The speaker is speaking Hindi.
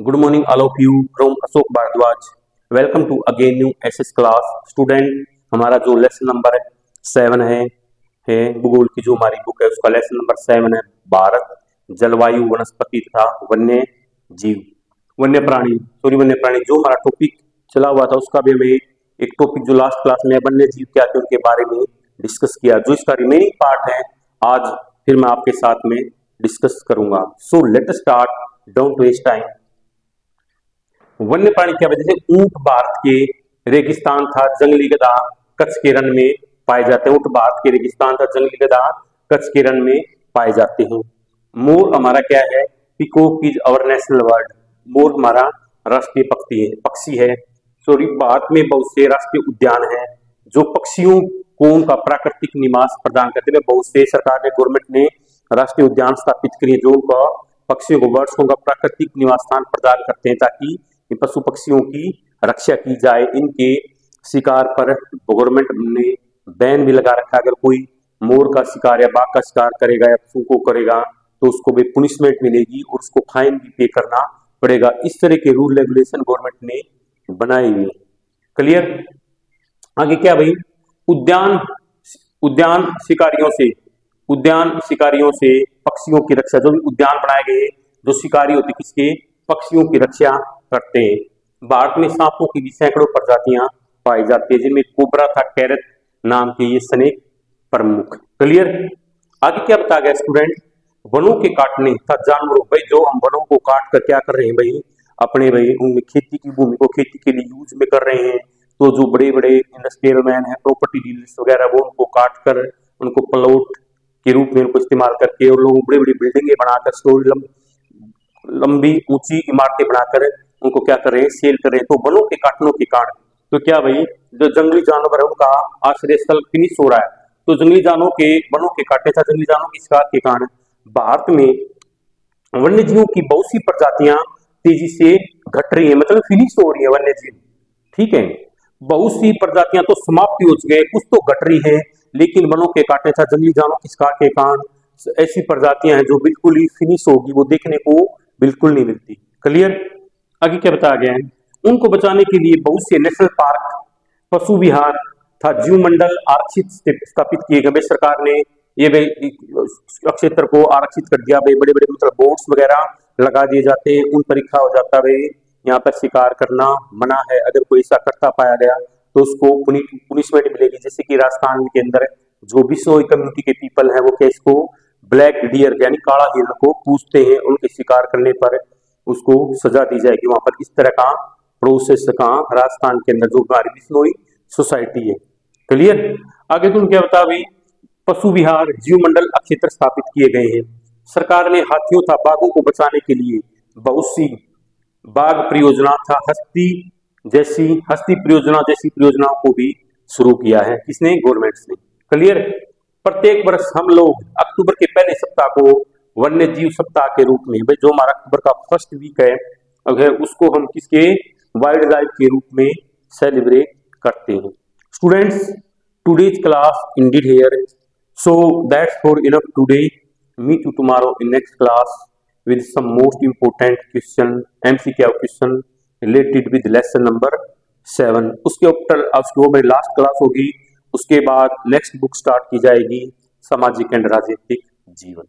Good morning, all of you from Ashok Bharadwaj. Welcome to again new SS class. Student, हमारा जो लेसन नंबर 7 है भूगोल की जो हमारी बुक है उसका लेसन नंबर 7 है भारत, जलवायु, वनस्पति तथा वन्य जीव, वन्य प्राणी जो हमारा टॉपिक चला हुआ था उसका भी हमें एक टॉपिक जो लास्ट क्लास में वन्य जीव क्या थे उनके बारे में डिस्कस किया। जो इसका रिमेनिंग पार्ट है आज फिर मैं आपके साथ में डिस्कस करूंगा। So let us start, don't waste time. वन्य प्राणी क्या वजह से ऊंट भारत के रेगिस्तान था जंगली गधा कच्छ के रण में पाए जाते हैं। ऊंट भारत के रेगिस्तान था जंगली गधा कच्छ के रण में पाए जाते हैं। मोर हमारा क्या है, peacock is our national bird. मोर हमारा राष्ट्रीय पक्षी है। सॉरी, भारत में बहुत से राष्ट्रीय उद्यान हैं जो पक्षियों को उनका प्राकृतिक निवास प्रदान करते हैं। बहुत से सरकार ने, गवर्नमेंट ने राष्ट्रीय उद्यान स्थापित किए जो उनका पक्षियों को, बर्ड्स को प्राकृतिक निवास स्थान प्रदान करते हैं ताकि पशु पक्षियों की रक्षा की जाए। इनके शिकार पर गवर्नमेंट ने बैन भी लगा रखा है। अगर कोई मोर का शिकार या बाघ का शिकार करेगा या पशु को करेगा तो उसको भी पुनिशमेंट मिलेगी और उसको फाइन भी पे करना पड़ेगा। इस तरह के रूल रेगुलेशन गवर्नमेंट ने बनाए हुए। क्लियर? आगे क्या भाई, उद्यान शिकारियों से पक्षियों की रक्षा। जो भी उद्यान बनाए गए जो शिकारी होते किसके, पक्षियों की रक्षा करते हैं। भारत में सांपों की भी सैकड़ों प्रजातियां पाई जाती है जिनमें कोबरा था, कैरत नाम के ये स्नेक प्रमुख। क्लियर? आगे क्या बताया गया स्टूडेंट, वनों के काटने था जानवरों। भाई जो हम वनों को काट कर क्या कर रहे हैं भाई, अपने भाई उनमें खेती की भूमि को खेती के लिए यूज में कर रहे हैं। तो जो बड़े बड़े इंडस्ट्रियल मैन है, प्रॉपर्टी डीलर्स वगैरह, वो उनको काट कर उनको प्लॉट के रूप में उनको इस्तेमाल करके और लोग बड़ी बड़ी बिल्डिंगें बनाकर, स्टोरी लंबी ऊंची इमारतें बनाकर उनको क्या कर रहे हैं, सेल कर रहे हैं। तो वनों के काटनों के कारण तो क्या भाई, जो जंगली जानवर है उनका आश्रय स्थल फिनिश हो रहा है। तो जंगली जानवरों के, वनों के काटने से जंगली जानवरों के शिकार के कारण भारत में वन्य जीवों की बहुत सी प्रजातियां तेजी से घट रही है, मतलब फिनिश हो रही है वन्य जीव। ठीक है, बहुत सी प्रजातियां तो समाप्ति हो चुकी है, कुछ तो घट रही है, लेकिन वनों के काटने से जंगली जानवरों के शिकार के कारण ऐसी प्रजातियां हैं जो बिल्कुल ही फिनिश होगी, वो देखने को बिल्कुल नहीं मिलती। क्लियर? आगे क्या बताया गया है, उनको बचाने के लिए बहुत से नेशनल पार्क, पशु विहार था, जीव मंडल आरक्षित स्थापित किए गए। सरकार ने ये क्षेत्र को आरक्षित कर दिया। भाई बड़े बड़े मतलब बोर्ड्स वगैरह लगा दिए जाते हैं, उन पर लिखा हो जाता है भाई यहाँ पर शिकार करना मना है। अगर कोई ऐसा करता पाया गया तो उसको पुनिशमेंट मिलेगी। जैसे कि राजस्थान के अंदर जो बिश्नोई कम्युनिटी के पीपल है वो क्या, इसको ब्लैक डियर यानी काला हिरण को पूछते हैं, उनके शिकार करने पर उसको सजा दी जाएगी। वहां पर इस तरह का प्रोसेस का राजस्थान के अंदर जो हमारी बिश्नोई सोसाइटी है। क्लियर? आगे तुम क्या बता भाई, पशु विहार, जीव मंडल क्षेत्र स्थापित किए गए हैं। सरकार ने हाथियों था बाघों को बचाने के लिए बहुत सी बाघ परियोजना था, हस्ती परियोजना जैसी परियोजनाओं को भी शुरू किया है। किसने? गवर्नमेंट ने। क्लियर? प्रत्येक वर्ष हम लोग अक्टूबर के पहले सप्ताह को वन्य जीव सप्ताह के रूप में, भाई जो हमारा अक्टूबर का फर्स्ट वीक है, अगर उसको हम किसके, वाइल्ड लाइफ के रूप में सेलिब्रेट करते हैं। Students, today's class indeed here, so that's for enough today. Meet you tomorrow in next class with some most important question, MCQ question related with lesson number 7। उसके ऊपर वो मेरी लास्ट क्लास होगी। उसके बाद नेक्स्ट बुक स्टार्ट की जाएगी, सामाजिक एंड राजनीतिक जीवन।